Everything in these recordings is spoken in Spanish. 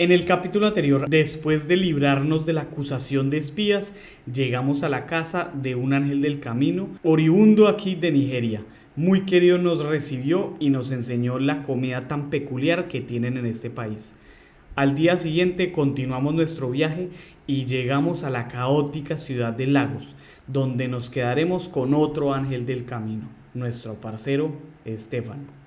En el capítulo anterior, después de librarnos de la acusación de espías, llegamos a la casa de un ángel del camino, oriundo aquí de Nigeria. Muy querido nos recibió y nos enseñó la comida tan peculiar que tienen en este país. Al día siguiente continuamos nuestro viaje y llegamos a la caótica ciudad de Lagos, donde nos quedaremos con otro ángel del camino, nuestro parcero Estefano.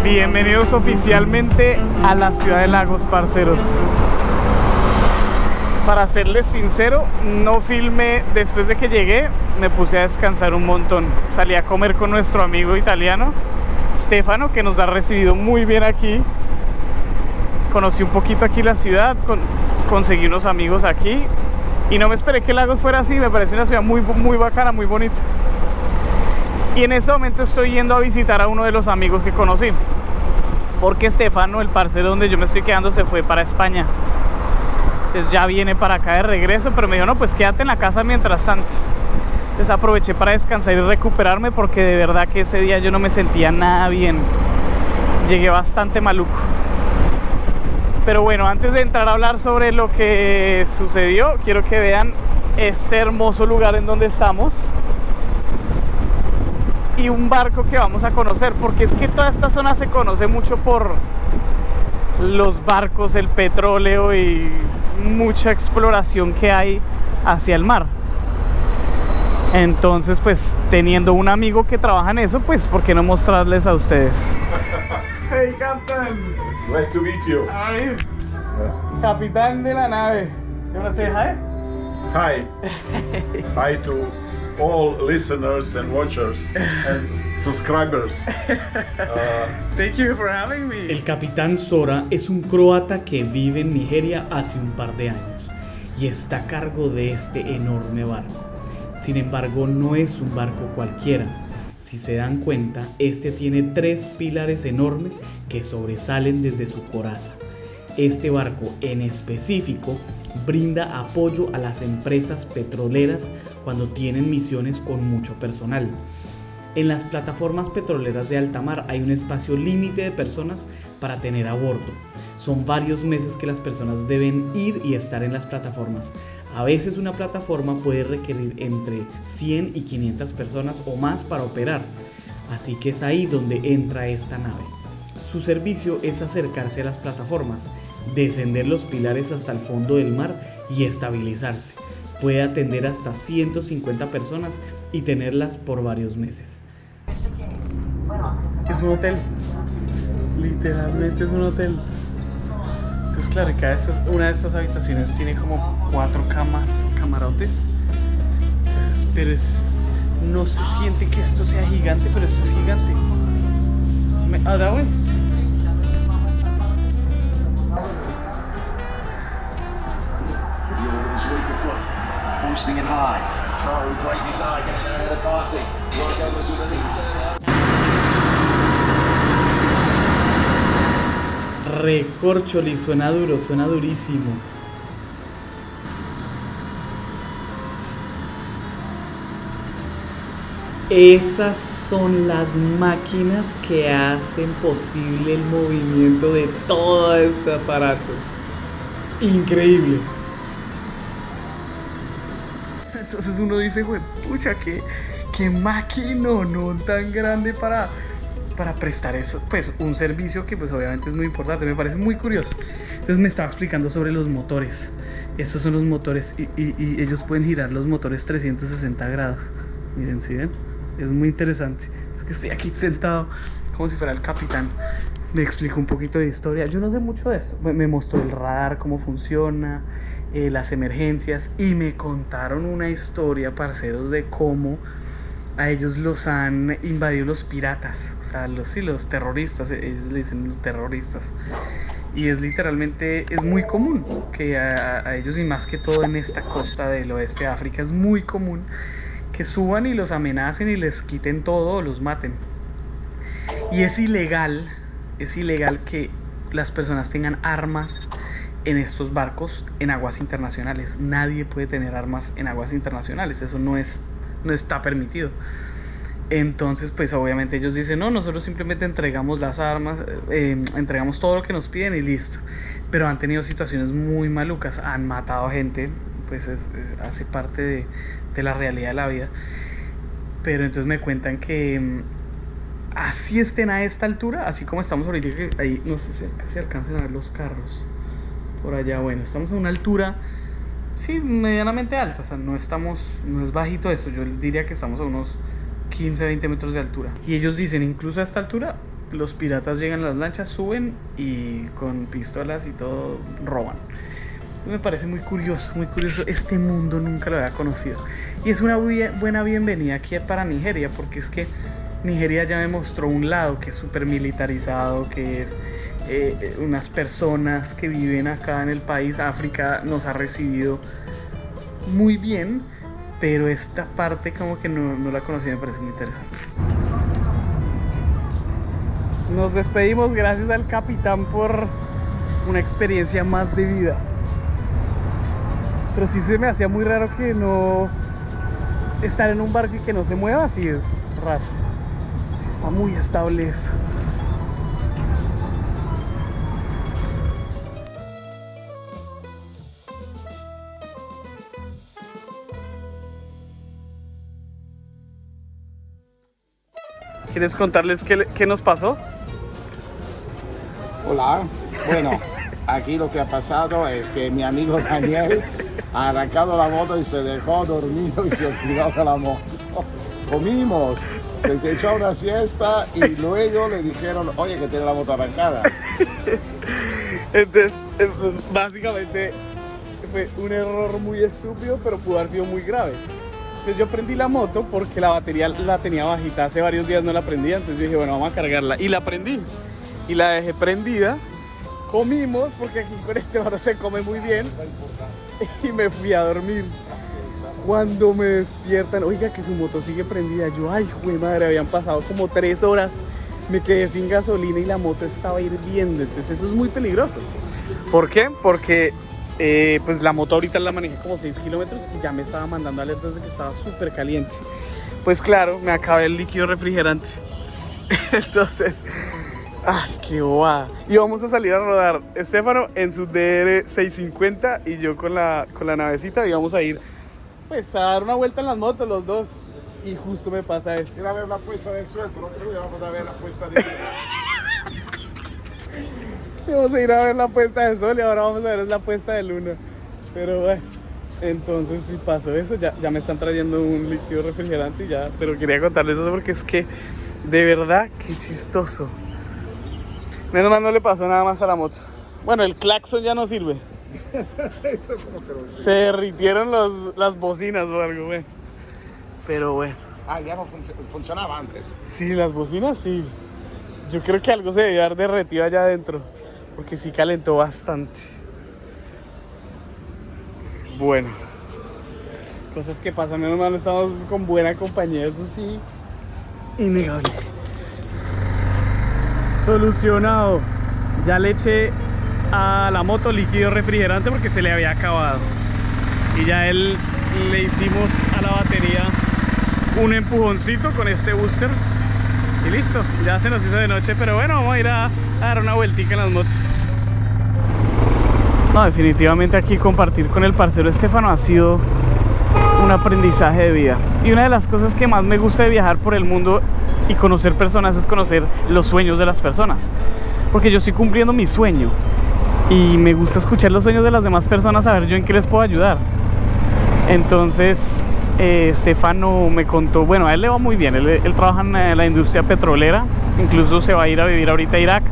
Bienvenidos oficialmente a la ciudad de Lagos, parceros. Para serles sincero, no filmé después de que llegué, me puse a descansar un montón. Salí a comer con nuestro amigo italiano, Stefano, que nos ha recibido muy bien aquí. Conocí un poquito aquí la ciudad, conseguí unos amigos aquí y no me esperé que Lagos fuera así. Me pareció una ciudad muy bacana, muy bonita. Y en este momento estoy yendo a visitar a uno de los amigos que conocí, porque Stefano, el parcero donde yo me estoy quedando, se fue para España. Entonces ya viene para acá de regreso, pero me dijo, no, pues quédate en la casa mientras tanto. Entonces aproveché para descansar y recuperarme, porque de verdad que ese día yo no me sentía nada bien. Llegué bastante maluco. Pero bueno, antes de entrar a hablar sobre lo que sucedió, quiero que vean este hermoso lugar en donde estamos y un barco que vamos a conocer, porque es que toda esta zona se conoce mucho por los barcos, el petróleo y mucha exploración que hay hacia el mar. Entonces, pues teniendo un amigo que trabaja en eso, pues ¿por qué no mostrarles a ustedes? Hey, Captain. Glad to meet you. How are you? Capitán de la nave. You wanna say hi? Hi. Hi to all listeners and watchers and subscribers. Thank you for having me. El capitán Sora es un croata que vive en Nigeria hace un par de años y está a cargo de este enorme barco. Sin embargo, no es un barco cualquiera. Si se dan cuenta, este tiene 3 pilares enormes que sobresalen desde su coraza. Este barco en específico brinda apoyo a las empresas petroleras cuando tienen misiones con mucho personal. En las plataformas petroleras de alta mar hay un espacio límite de personas para tener a bordo. Son varios meses que las personas deben ir y estar en las plataformas. A veces una plataforma puede requerir entre 100 y 500 personas o más para operar. Así que es ahí donde entra esta nave. Su servicio es acercarse a las plataformas, descender los pilares hasta el fondo del mar y estabilizarse. Puede atender hasta 150 personas y tenerlas por varios meses. Es un hotel, literalmente es un hotel. Entonces claro, una de estas habitaciones tiene como 4 camas, camarotes. Entonces, pero no se siente que esto sea gigante, pero esto es gigante. ¿Da güey? Singing high. Charlie played his eye, getting ahead of the party. Right over to the lead. Recorcholi, suena duro, suena durísimo. Esas son las máquinas que hacen posible el movimiento de todo este aparato. Increíble. Entonces uno dice, güey, pucha, qué maquinón tan grande para prestar eso, pues un servicio que pues obviamente es muy importante. Me parece muy curioso. Entonces me estaba explicando sobre los motores. Estos son los motores y ellos pueden girar los motores 360 grados. Miren, ¿sí ven? Es muy interesante. Es que estoy aquí sentado como si fuera el capitán. Me explicó un poquito de historia. Yo no sé mucho de esto. Me mostró el radar, cómo funciona, las emergencias, y me contaron una historia, parceros, de cómo a ellos los han invadido los piratas, o sea, los terroristas, ellos le dicen los terroristas. Y es literalmente, es muy común que a ellos, y más que todo en esta costa del oeste de África, es muy común que suban y los amenacen y les quiten todo o los maten. Y es ilegal que las personas tengan armas en estos barcos en aguas internacionales. Nadie puede tener armas en aguas internacionales, eso no está permitido. Entonces, pues obviamente ellos dicen, no, nosotros simplemente entregamos las armas, entregamos todo lo que nos piden y listo. Pero han tenido situaciones muy malucas, han matado a gente, pues hace parte de la realidad de la vida. Pero entonces me cuentan que así estén a esta altura, así como estamos ahorita, que ahí no sé si alcancen a ver los carros por allá. Bueno, estamos a una altura, sí, medianamente alta, o sea, no es bajito esto. Yo diría que estamos a unos 15, 20 metros de altura. Y ellos dicen, incluso a esta altura, los piratas llegan a las lanchas, suben y con pistolas y todo roban. Entonces me parece muy curioso, este mundo nunca lo había conocido. Y es una buena bienvenida aquí para Nigeria, porque es que Nigeria ya me mostró un lado que es súper militarizado, que es unas personas que viven acá en el país. África nos ha recibido muy bien, pero esta parte como que no la conocí, me parece muy interesante. Nos despedimos, gracias al capitán por una experiencia más de vida. Pero sí se me hacía muy raro que no estar en un barco y que no se mueva, así es raro. Sí, está muy estable eso. ¿Quieres contarles qué nos pasó? Hola, bueno, aquí lo que ha pasado es que mi amigo Daniel ha arrancado la moto y se dejó dormido y se olvidó de la moto. Comimos, se echó una siesta y luego le dijeron, oye, que tiene la moto arrancada. Entonces, básicamente fue un error muy estúpido, pero pudo haber sido muy grave. Entonces yo prendí la moto porque la batería la tenía bajita, hace varios días no la prendía, entonces yo dije, bueno, vamos a cargarla, y la prendí, y la dejé prendida. Comimos, porque aquí con este barro se come muy bien, y me fui a dormir. Cuando me despiertan, oiga, que su moto sigue prendida, yo, ay, jue madre, habían pasado como 3 horas, me quedé sin gasolina y la moto estaba hirviendo. Entonces eso es muy peligroso. ¿Por qué? Porque pues la moto ahorita la manejé como 6 kilómetros y ya me estaba mandando alertas de que estaba súper caliente. Pues claro, me acabé el líquido refrigerante. Entonces, ay, qué bobada. Y vamos a salir a rodar, Estefano en su DR650 y yo con la navecita, y vamos a ir pues a dar una vuelta en las motos los dos. Y justo me pasa esto. Ir a ver la puesta del sol, pero otro vamos a ver la puesta de Vamos a ir a ver la puesta del sol y ahora vamos a ver la puesta de luna. Pero bueno, entonces si pasó eso, ya me están trayendo un líquido refrigerante y ya. Pero quería contarles eso porque es que, de verdad, qué chistoso. Menos mal no le pasó nada más a la moto. Bueno, el claxon ya no sirve. Se derritieron las bocinas o algo, güey. Pero bueno. Ah, ya no funcionaba antes. Sí, las bocinas sí. Yo creo que algo se debe haber derretido allá adentro, porque sí calentó bastante. Bueno, cosas que pasan, menos mal estamos con buena compañía, eso sí, innegable. Solucionado. Ya le eché a la moto líquido refrigerante porque se le había acabado. Y ya le hicimos a la batería un empujoncito con este booster. Y listo, ya se nos hizo de noche, pero bueno, vamos a ir a dar una vueltica en las motos. No, definitivamente aquí compartir con el parcero Estefano ha sido un aprendizaje de vida. Y una de las cosas que más me gusta de viajar por el mundo y conocer personas es conocer los sueños de las personas. Porque yo estoy cumpliendo mi sueño y me gusta escuchar los sueños de las demás personas, a ver yo en qué les puedo ayudar. Entonces Estefano me contó, bueno, a él le va muy bien, él trabaja en la industria petrolera, incluso se va a ir a vivir ahorita a Irak,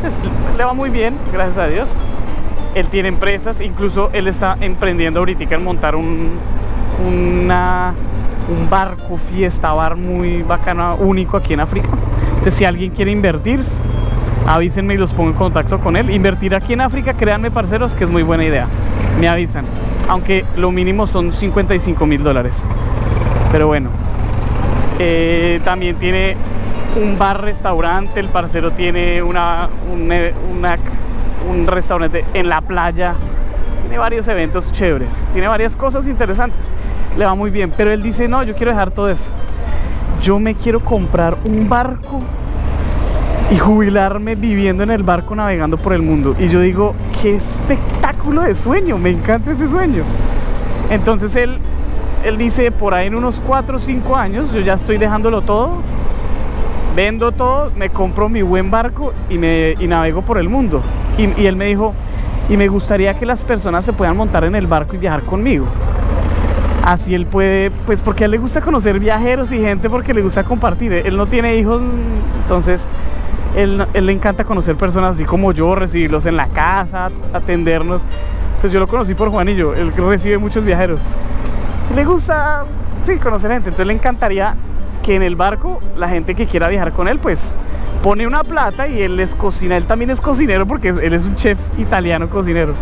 pues, le va muy bien, gracias a Dios. Él tiene empresas, incluso él está emprendiendo ahorita en montar un barco fiesta bar muy bacano, único aquí en África. Entonces si alguien quiere invertir, avísenme y los pongo en contacto con él. Invertir aquí en África, créanme parceros, que es muy buena idea. Me avisan, aunque lo mínimo son $55.000. Pero bueno, también tiene un bar-restaurante. El parcero tiene un restaurante en la playa. Tiene varios eventos chéveres, tiene varias cosas interesantes. Le va muy bien, pero él dice, no, yo quiero dejar todo eso. Yo me quiero comprar un barco y jubilarme viviendo en el barco, navegando por el mundo. Y yo digo, qué espectáculo de sueño, me encanta ese sueño. Entonces él dice, por ahí en unos 4 o 5 años, yo ya estoy dejándolo todo, vendo todo, me compro mi buen barco y navego por el mundo. Y él me dijo, y me gustaría que las personas se puedan montar en el barco y viajar conmigo. Así él puede, pues porque a él le gusta conocer viajeros y gente, porque le gusta compartir. Él no tiene hijos, entonces él le encanta conocer personas así como yo, recibirlos en la casa, atendernos. Pues yo lo conocí por Juanillo, él recibe muchos viajeros. Le gusta, sí, conocer gente, entonces le encantaría que en el barco la gente que quiera viajar con él, pues pone una plata y él les cocina. Él también es cocinero porque él es un chef italiano cocinero.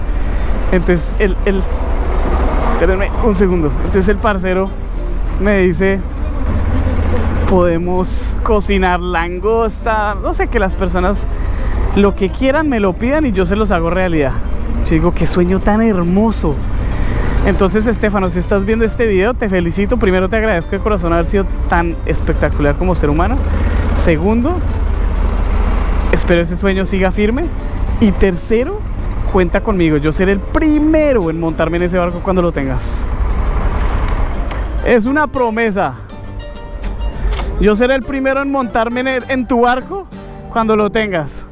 Entonces espérenme un segundo. Entonces el parcero me dice, podemos cocinar langosta, no sé, que las personas lo que quieran me lo pidan y yo se los hago realidad. Yo digo, qué sueño tan hermoso. Entonces, Estefano, si estás viendo este video, te felicito. Primero, te agradezco de corazón haber sido tan espectacular como ser humano. Segundo, espero ese sueño siga firme. Y tercero, cuenta conmigo. Yo seré el primero en montarme en ese barco cuando lo tengas. Es una promesa. Yo seré el primero en montarme en tu barco cuando lo tengas.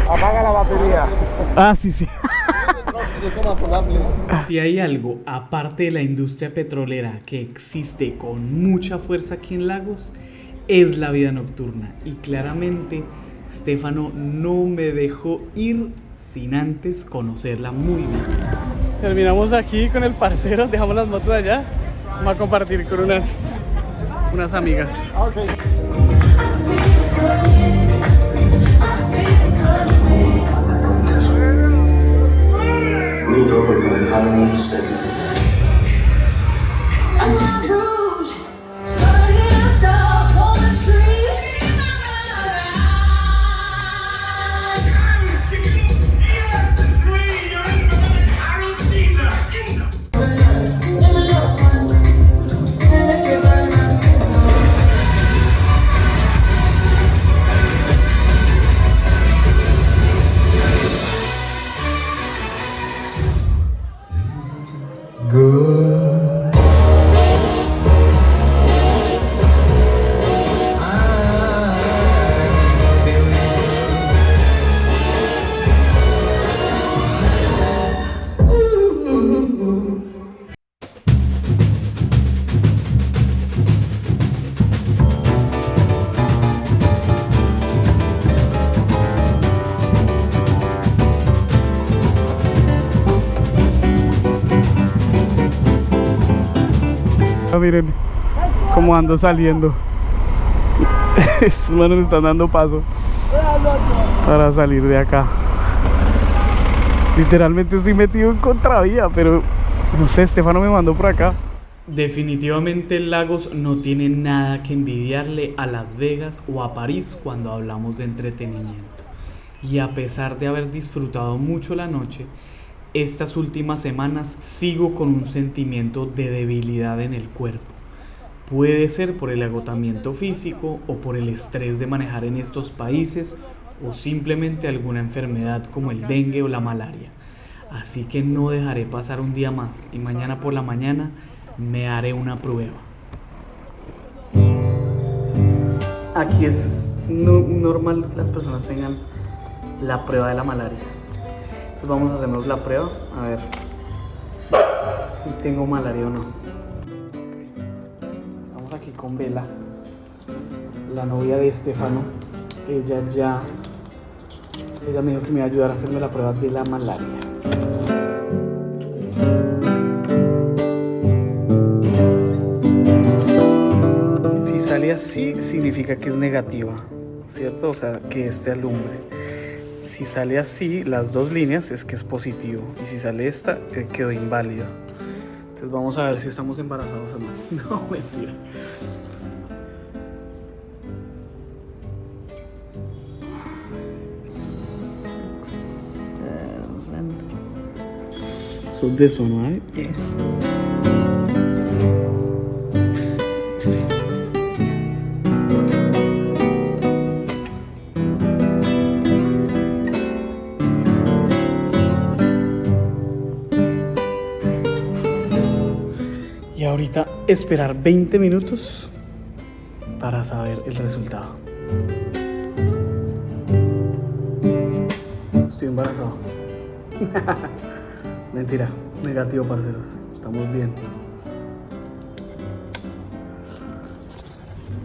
Apaga la batería. Ah, sí, sí. Si hay algo, aparte de la industria petrolera, que existe con mucha fuerza aquí en Lagos, es la vida nocturna. Y claramente, Stefano no me dejó ir sin antes conocerla muy bien. Terminamos aquí con el parcero, dejamos las motos allá. Vamos a compartir con unas amigas. Okay. Ruled over by Harlem City. Miren cómo ando saliendo. Estos manos me están dando paso para salir de acá. Literalmente estoy metido en contravía, pero no sé, Stefano me mandó por acá. Definitivamente Lagos no tiene nada que envidiarle a Las Vegas o a París cuando hablamos de entretenimiento. Y a pesar de haber disfrutado mucho la noche, estas últimas semanas sigo con un sentimiento de debilidad en el cuerpo. Puede ser por el agotamiento físico o por el estrés de manejar en estos países o simplemente alguna enfermedad como el dengue o la malaria. Así que no dejaré pasar un día más y mañana por la mañana me haré una prueba. Aquí es normal que las personas tengan la prueba de la malaria. Entonces vamos a hacernos la prueba, a ver si tengo malaria o no. Estamos aquí con Bella, la novia de Stefano. ella me dijo que me iba a ayudar a hacerme la prueba de la malaria. Si sale así, significa que es negativa, ¿cierto? O sea, que alumbre. Si sale así, las dos líneas, es que es positivo. Y si sale esta, quedó inválida. Entonces vamos a ver si estamos embarazados o no. No, mentira. So this one, right? Yes. Y ahorita esperar 20 minutos para saber el resultado. Estoy embarazado. Mentira, negativo, parceros. Estamos bien.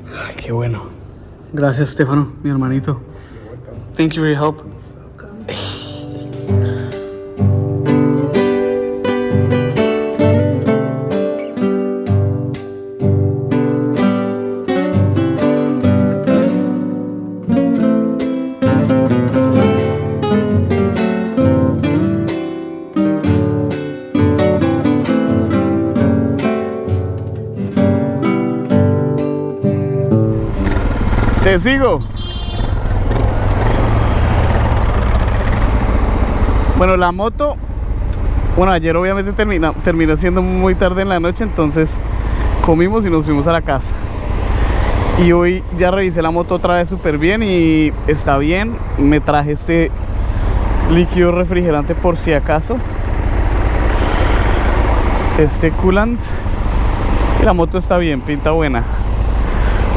Ay, qué bueno. Gracias, Stefano, mi hermanito. Thank you for your help. Te sigo. Bueno, la moto, bueno, ayer obviamente terminó siendo muy tarde en la noche, entonces comimos y nos fuimos a la casa. Y hoy ya revisé la moto otra vez súper bien y está bien. Me traje este líquido refrigerante por si acaso, este coolant, y la moto está bien, pinta buena.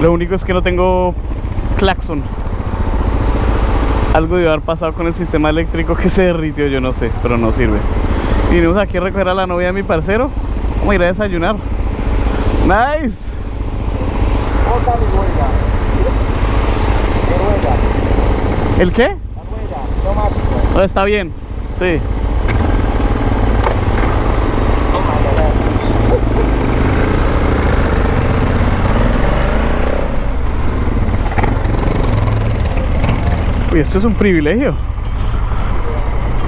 Lo único es que no tengo claxon. Algo debe haber pasado con el sistema eléctrico que se derritió, yo no sé, pero no sirve. Y vinimos aquí a recoger a la novia de mi parcero. Vamos a ir a desayunar. Nice. ¿El qué? No, está bien, sí. Uy, esto es un privilegio,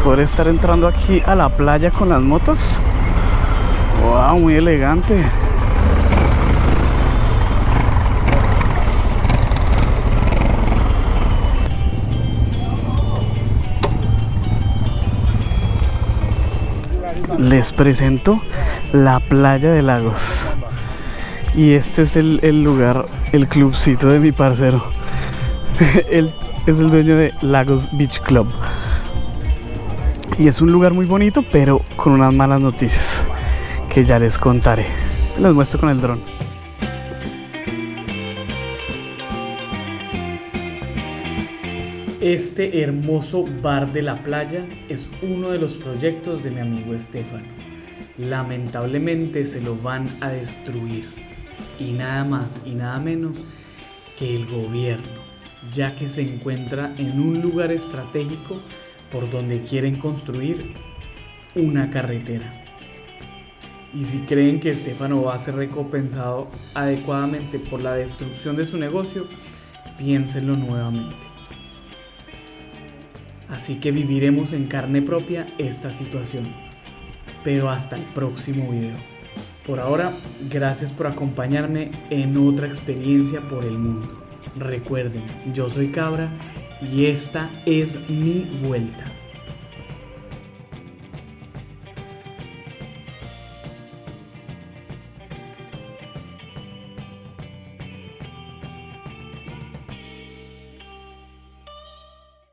poder estar entrando aquí a la playa con las motos. Wow, muy elegante. Les presento la playa de Lagos. Y este es el lugar, el clubcito de mi parcero. Él es el dueño de Lagos Beach Club. Y es un lugar muy bonito, pero con unas malas noticias que ya les contaré. Les muestro con el dron. Este hermoso bar de la playa es uno de los proyectos de mi amigo Stefano. Lamentablemente se lo van a destruir. Y nada más y nada menos que el gobierno, ya que se encuentra en un lugar estratégico por donde quieren construir una carretera. Y si creen que Stefano va a ser recompensado adecuadamente por la destrucción de su negocio, piénsenlo nuevamente. Así que viviremos en carne propia esta situación. Pero hasta el próximo video. Por ahora, gracias por acompañarme en otra experiencia por el mundo. Recuerden, yo soy Cabra y esta es mi vuelta.